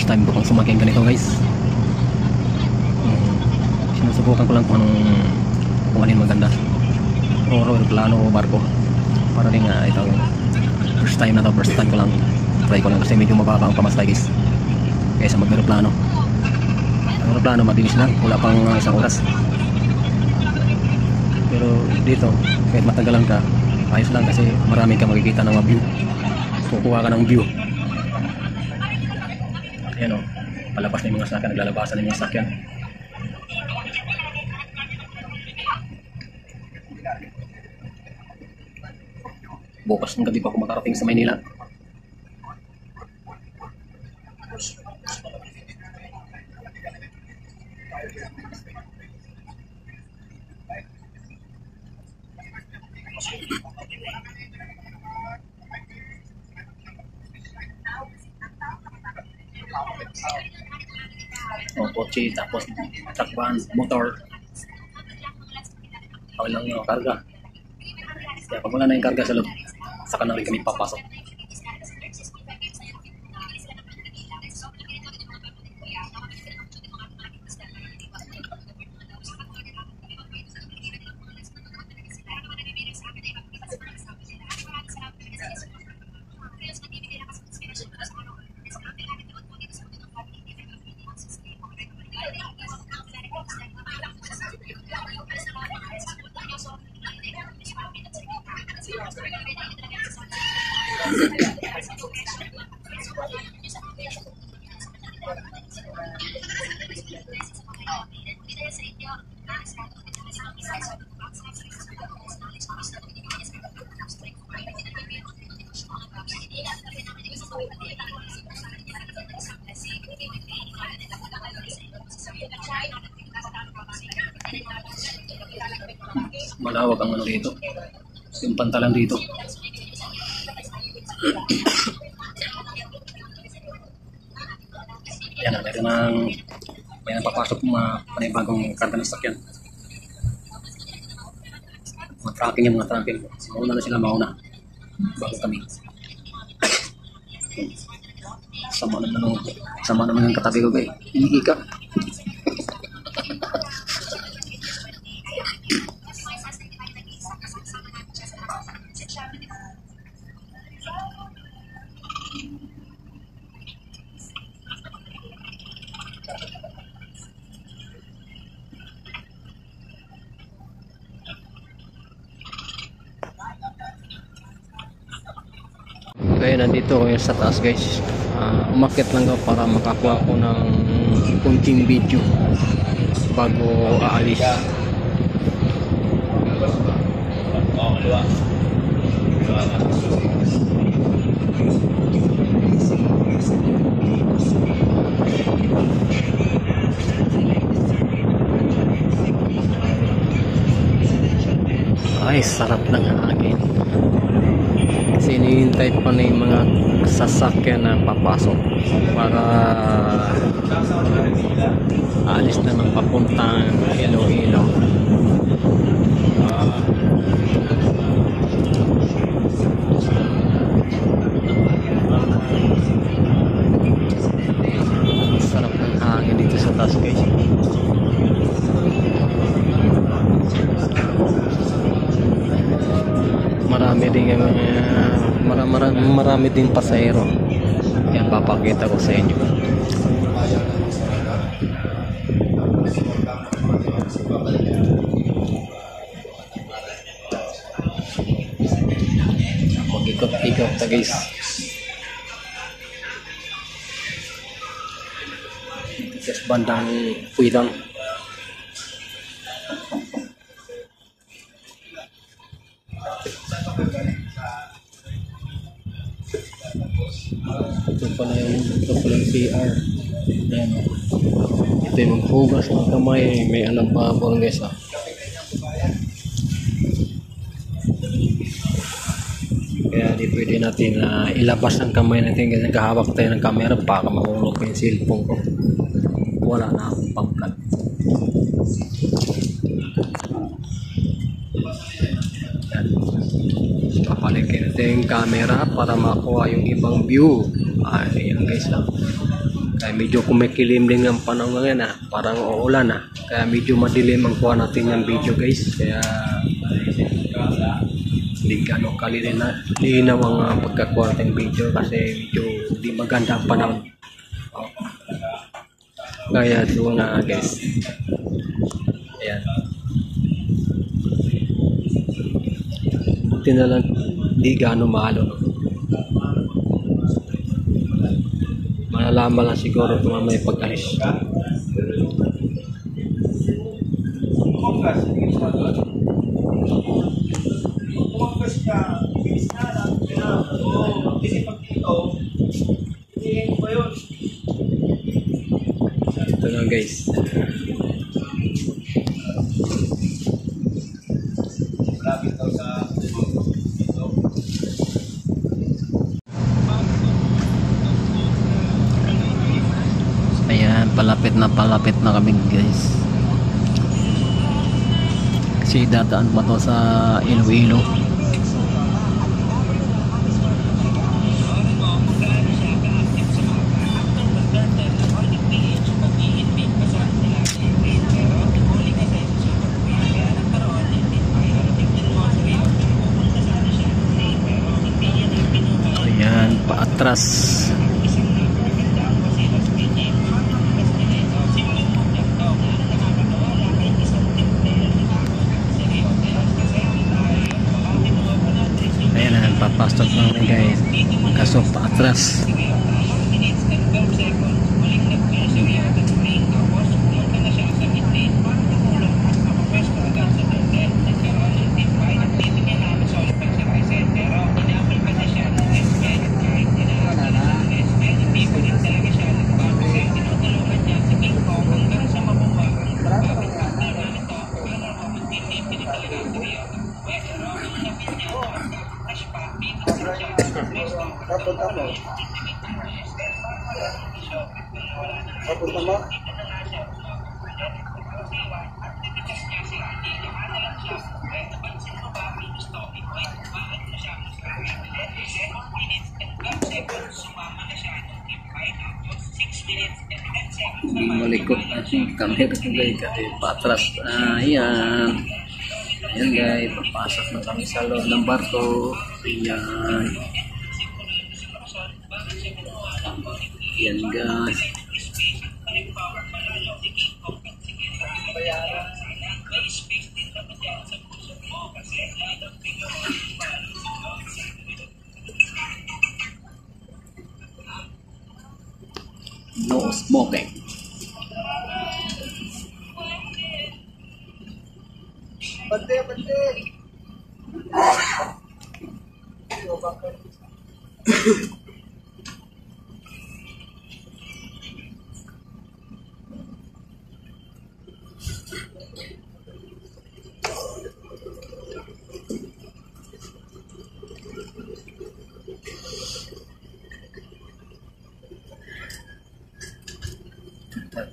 time ko pang sumakyan ganito guys. Sinusubukan ko lang kung alin maganda, Roro, aeroplano o barko, para din nga ito first time ko lang, try ko lang kasi medyo mababa ang pamasahe guys kaysa mag-aeroplano. Aeroplano mabilis lang, wala pang isang oras, pero dito kahit matagalan ka ayos lang kasi marami ka makikita ng view, kukuha ka ng view. Ayan o, palabas na yung mga sakyan, naglalabasan na yung mga sakyan. Bukas ng gabi pa ako makarating sa Maynila. Kotse, tapos truck van, motor, walang karga. Kaya pag wala na yung karga sa loob, saka na rin kami papasok. Malawak ang ano dito, yung pantalan dito. Yan na, may napapasok mga panibagong karga ng sakyan. Mga tracking yung mga tracking. Mauna na sila, bago kami. Sama naman yung katabi ko guys. Hindi ka. Kaya nandito ko sa taas guys, umakyat lang ako para makakuha ko ng kunting video bago aalis. Ay, sarap ng hangin. Kasi hinihintay pa na yung mga sasakyan na papasok para alis na ng papuntang Iloilo. Sarap ng hangin dito sa taas guys. Marami din pasahero. Yan, papakita ko sa inyo. Mag-ikot-ikot na guys. Just bandang Puidang. Ito pala yung CR. Ayan, ito yung maghugas ng kamay. May alam pa po guys. Kaya di pwede natin ilabas ang kamay natin kasi kahawak tayo ng camera, baka mahulog pa yung cellphone ko. Wala na akong pang-vlog. Papalikin natin yung camera para makuha yung ibang view. Ayan guys lang. Kaya medyo kumikilim-lim ng panahon ngayon parang uulan kaya medyo madilim ang kuha natin yung video guys, kaya hindi gano'ng kalinaw ang pagkakuha natin video kasi medyo hindi maganda ang panahon. Kaya ito nga guys, ayan, buti na lang hindi gano'ng mahalo, malalaman lang siguro kung may pag-alis. Ito na guys, ayan, palapit na kami guys, kasi dadaan pa to sa Iloilo. Ayan, paatras. Ayan, papasok namin guys, kaso paatras. Malikot natin kami guys kasi patras. Ayan, ayan guys, papasok na kami sa loob ng barko. Ayan, ayan guys, no smoking. Bante.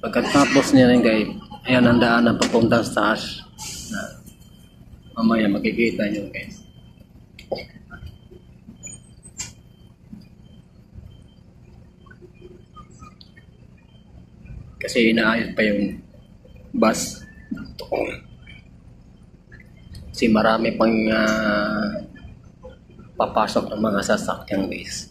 Pagkatapos niya rin guys, ayan ang daan na papunta sa taas. Mamaya makikita nyo guys. Kasi inaayos pa yung bus. Kasi marami pang papasok ng mga sasakyan guys.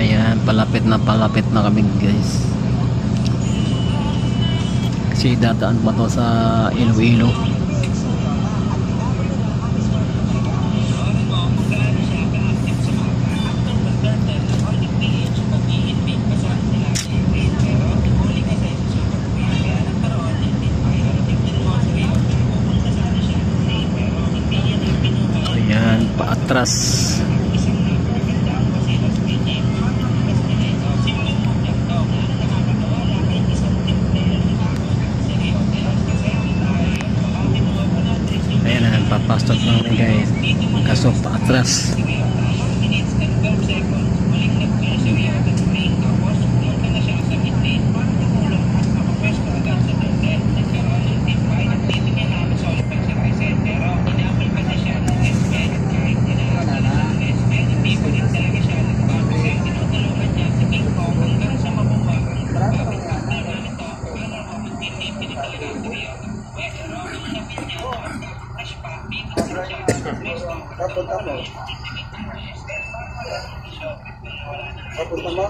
Ayan, palapit na kami guys, kasi dadaan pa to sa Iloilo. Ayan, paatras. Patras. Papunta mo. Papunta mo.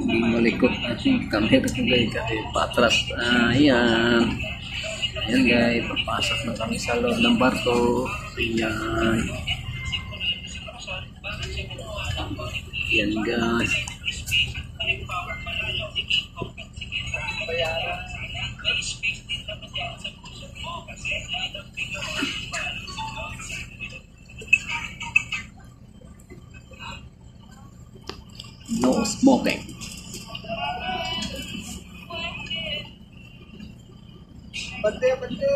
Malikot na si camera ko guys kasi patras. Ayan. Ayan guys, papasok na kami sa loob ng barko. Ayan. Ayan guys. No smoking. Bante, bante.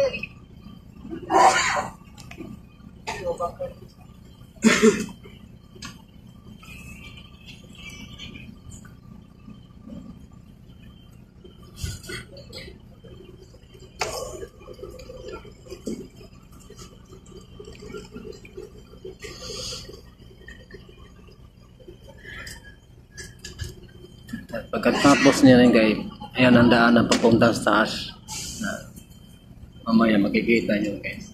At pagkatapos niya rin guys, ayan ang daan na papuntang sa taas. Mamaya makikita nyo guys.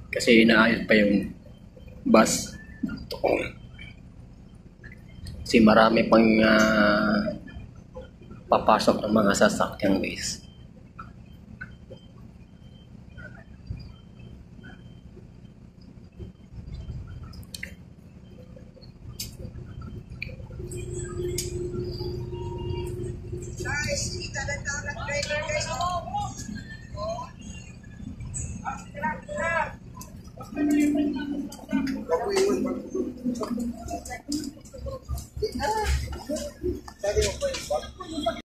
Kasi inaayos pa yung bus. Kasi marami pang papasok ng mga sasakyan guys. Guys, kita na tayo ng trailer guys. Sabi mo po